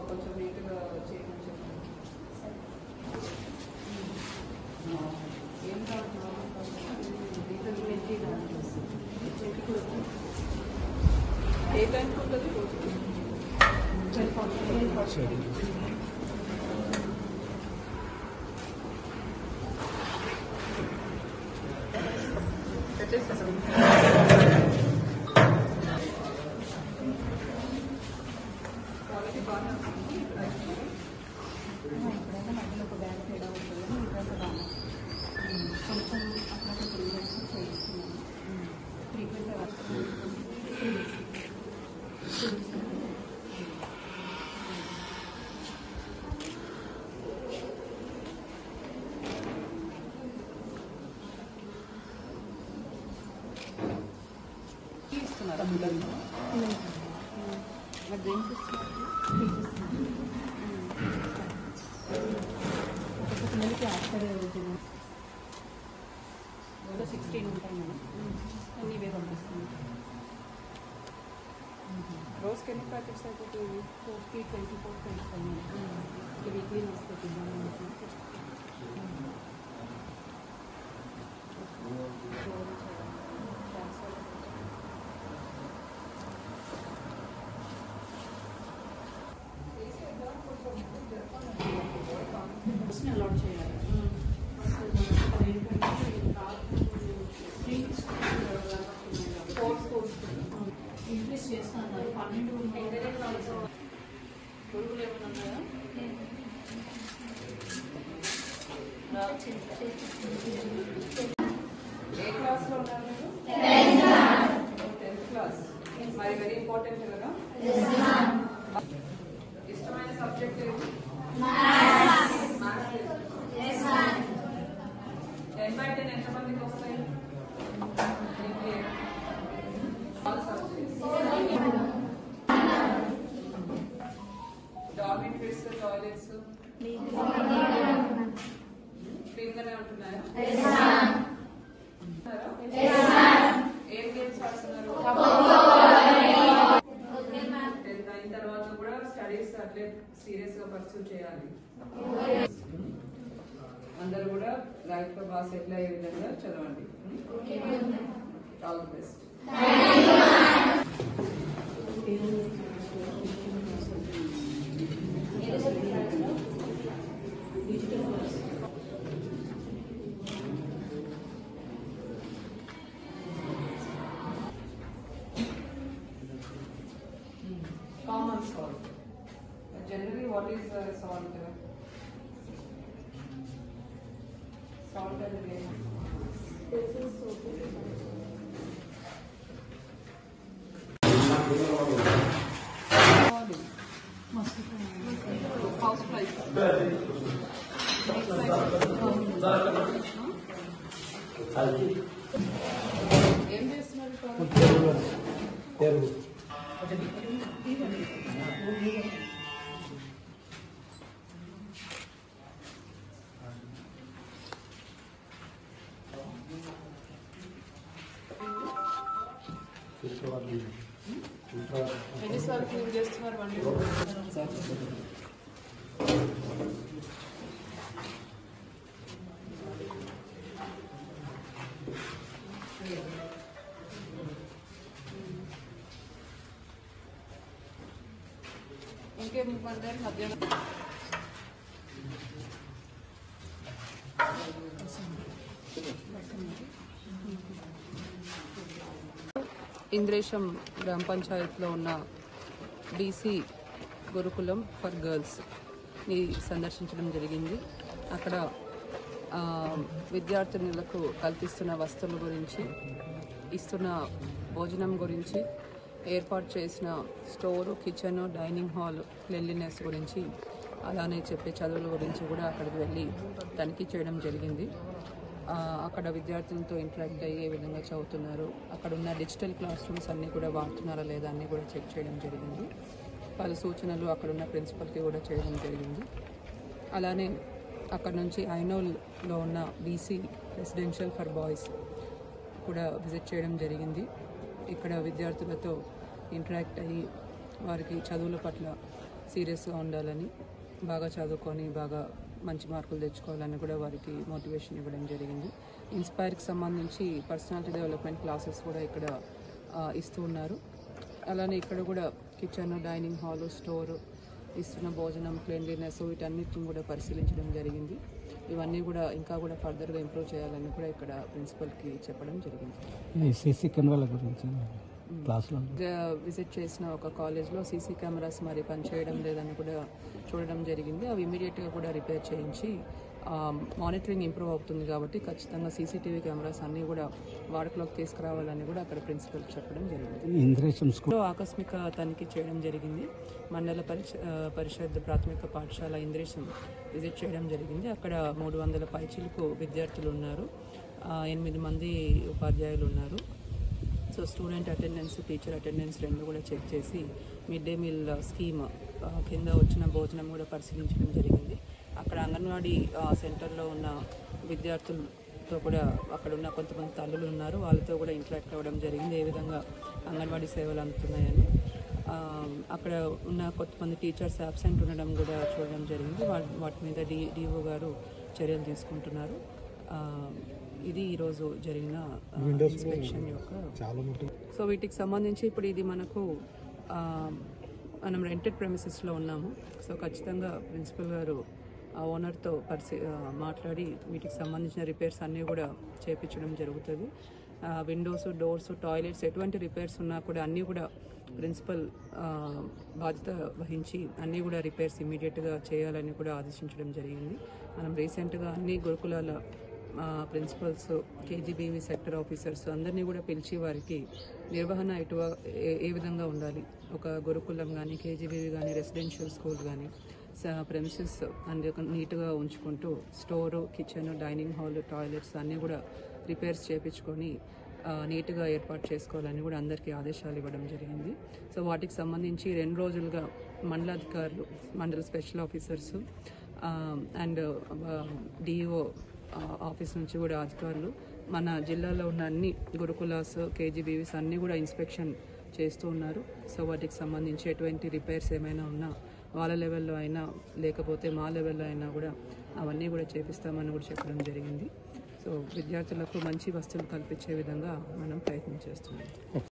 కొంచెం నీట్గా చేయమని చెప్పండి. ఏం కావాలి ఏ టైంకి ఉంటుంది రోజు? 12 పెట్టేస్తాను. క్వాలిటీ బాగా ఎప్పుడైనా మధ్యలో ఒక బ్యాగ్ తేడా ఉంటుంది, ఇప్పుడైతే బాగా కొంచెం అక్కడ 3 days చేయిస్తున్నాను. ఫ్రీక్వెంట్గా ఇస్తున్నారా పిల్లలు? మరి డ్రింక్స్ ఇస్తున్నారు, ఒక్కొక్క పిల్లలకి ఆఫ్టర్ 16 ఉంటాయి మేడం. అన్నీ ఇవే పంపిస్తుంది. రోజుకి ఎన్ని ప్యాకెట్స్ అయిపోతుంది? 4కి 24, 25 మేడం. వీక్లీ వస్తుంది. అలాట్ చేయాలి. ఇంక్రీజ్ చేస్తాను. 12 పురుగులు ఏమైనా ఉన్నాయా? ఏ క్లాస్లో ఉన్నారు మీరు? 10th class. మరి వెరీ ఇంపార్టెంట్ కదా. ఇష్టమైన సబ్జెక్ట్ ఏది? మ్యాథ్స్. 10/10 ఎంతమందికి వస్తాయి? డార్మిటరీస్, టాయిలెట్స్ క్లీన్గానే ఉంటున్నాయా? ఏం గేమ్స్ ఆడుతున్నారు? 10th అయిన తర్వాత కూడా స్టడీస్ అట్లే సీరియస్ గా పర్సూ చేయాలి. అందరూ కూడా లైఫ్ లో బాగా సెటిల్ అయ్యే విధంగా చదవండి. All the best. Common salt. Generally, what is salt? Salt and grain. House flies. ఏం చేస్తున్నారు? ఎన్నిసార్లు క్లీన్ చేస్తున్నారు వండి? ఇంకేం ఇబ్బంది? మధ్యాహ్నం ఇంద్రేశం గ్రామ పంచాయత్లో ఉన్న DC గురుకులం ఫర్ గర్ల్స్ని సందర్శించడం జరిగింది. అక్కడ విద్యార్థినులకు కల్పిస్తున్న వస్తువుల గురించి, ఇస్తున్న భోజనం గురించి, ఏర్పాటు చేసిన store, kitchen, dining hall cleanliness గురించి, అలానే చెప్పే చదువుల గురించి కూడా అక్కడికి వెళ్ళి తనిఖీ చేయడం జరిగింది. అక్కడ విద్యార్థులతో ఇంటరాక్ట్ అయ్యి ఏ విధంగా చదువుతున్నారు, అక్కడ ఉన్న డిజిటల్ క్లాస్ రూమ్స్ అన్నీ కూడా వాడుతున్నారా లేదా అన్నీ కూడా చెక్ చేయడం జరిగింది. పలు సూచనలు అక్కడున్న ప్రిన్సిపల్కి కూడా చేయడం జరిగింది. అలానే అక్కడ నుంచి ఐనోల్లో ఉన్న బీసీ రెసిడెన్షియల్ ఫర్ బాయ్స్ కూడా విజిట్ చేయడం జరిగింది. ఇక్కడ విద్యార్థులతో ఇంటరాక్ట్ అయ్యి వారికి చదువుల పట్ల సీరియస్గా ఉండాలని, బాగా చదువుకొని బాగా మంచి మార్కులు తెచ్చుకోవాలని కూడా వారికి మోటివేషన్ ఇవ్వడం జరిగింది. ఇన్స్పైర్కి సంబంధించి పర్సనాలిటీ డెవలప్మెంట్ క్లాసెస్ కూడా ఇక్కడ ఇస్తూ ఉన్నారు. అలానే ఇక్కడ కూడా కిచెన్, డైనింగ్ హాలు, స్టోరు, ఇస్తున్న భోజనం, క్లీన్లీనెస్ వీటన్నిటిని కూడా పరిశీలించడం జరిగింది. ఇవన్నీ కూడా ఇంకా కూడా ఫర్దర్గా ఇంప్రూవ్ చేయాలని కూడా ఇక్కడ ప్రిన్సిపల్కి చెప్పడం జరిగింది. సీసీ కెమెరాల గురించి క్లాస్లో విజిట్ చేసిన ఒక కాలేజ్లో సీసీ కెమెరాస్ మరి పనిచేయడం లేదని కూడా చూడడం జరిగింది. అవి ఇమీడియట్గా కూడా రిపేర్ చేయించి మానిటరింగ్ ఇంప్రూవ్ అవుతుంది కాబట్టి ఖచ్చితంగా సీసీటీవీ కెమెరాస్ అన్నీ కూడా వాడుకలోకి తీసుకురావాలని కూడా అక్కడ ప్రిన్సిపల్ చెప్పడం జరిగింది. ఆకస్మిక తనిఖీ చేయడం జరిగింది. మండల పరిషత్ ప్రాథమిక పాఠశాల ఇంద్రేశం విజిట్ చేయడం జరిగింది. అక్కడ 300 పైచిలకు విద్యార్థులు ఉన్నారు, 8 మంది ఉపాధ్యాయులు ఉన్నారు. So student attendance, teacher attendance రెండు కూడా చెక్ చేసి మిడ్ డే మీల్ స్కీమ్ కింద వచ్చిన భోజనం కూడా పరిశీలించడం జరిగింది. అక్కడ అంగన్వాడీ సెంటర్లో ఉన్న విద్యార్థులతో కూడా అక్కడ ఉన్న కొంతమంది తల్లులు ఉన్నారు, వాళ్ళతో కూడా ఇంటరాక్ట్ అవ్వడం జరిగింది, ఏ విధంగా అంగన్వాడీ సేవలు అందుతున్నాయని. అక్కడ ఉన్న కొంతమంది టీచర్స్ అబ్సెంట్ ఉండడం కూడా చూడడం జరిగింది. వాటి మీద డిఓ గారు చర్యలు తీసుకుంటున్నారు. ఇది ఈరోజు జరిగిన ఇన్స్పెక్షన్ యొక్క. సో వీటికి సంబంధించి ఇప్పుడు ఇది మనం రెంటెడ్ ప్రెమిసెస్లో ఉన్నాము. సో ఖచ్చితంగా ప్రిన్సిపల్ గారు ఓనర్తో మాట్లాడి వీటికి సంబంధించిన రిపేర్స్ అన్నీ కూడా చేయించడం జరుగుతుంది. విండోస్, డోర్స్, టాయిలెట్స్ ఎటువంటి రిపేర్స్ ఉన్నా కూడా అన్నీ కూడా ప్రిన్సిపల్ బాధ్యత వహించి అన్నీ కూడా రిపేర్స్ ఇమీడియట్గా చేయాలని కూడా ఆదేశించడం జరిగింది. మనం రీసెంట్గా అన్ని గురుకులాల ప్రిన్సిపల్స్, కేజీబీవీ సెక్టర్ ఆఫీసర్స్ అందరినీ కూడా పిలిచి వారికి నిర్వహణ ఏ విధంగా ఉండాలి, ఒక గురుకులం కానీ, కేజీబీవీ కానీ, రెసిడెన్షియల్ స్కూల్ కానీ ప్రెమిసెస్ అన్ని నీట్గా ఉంచుకుంటూ store, kitchen, dining hall, toilets అన్నీ కూడా రిపేర్స్ చేయించుకొని నీట్గా ఏర్పాటు చేసుకోవాలని కూడా అందరికీ ఆదేశాలు ఇవ్వడం జరిగింది. సో వాటికి సంబంధించి 2 రోజులుగా మండలాధికారులు, మండల special officers and DO office నుంచి కూడా అధికారులు మన జిల్లాలో ఉన్న అన్ని గురుకులాస్, కేజీబీవీస్ అన్నీ కూడా ఇన్స్పెక్షన్ చేస్తూ ఉన్నారు. సో వాటికి సంబంధించి ఎటువంటి రిపేర్స్ ఏమైనా ఉన్నా వాళ్ళ లెవెల్లో అయినా లేకపోతే మా లెవెల్లో అయినా కూడా అవన్నీ కూడా చేపిస్తామని కూడా చెప్పడం జరిగింది. సో విద్యార్థులకు మంచి వస్తువులు కల్పించే విధంగా మనం ప్రయత్నం చేస్తున్నాం.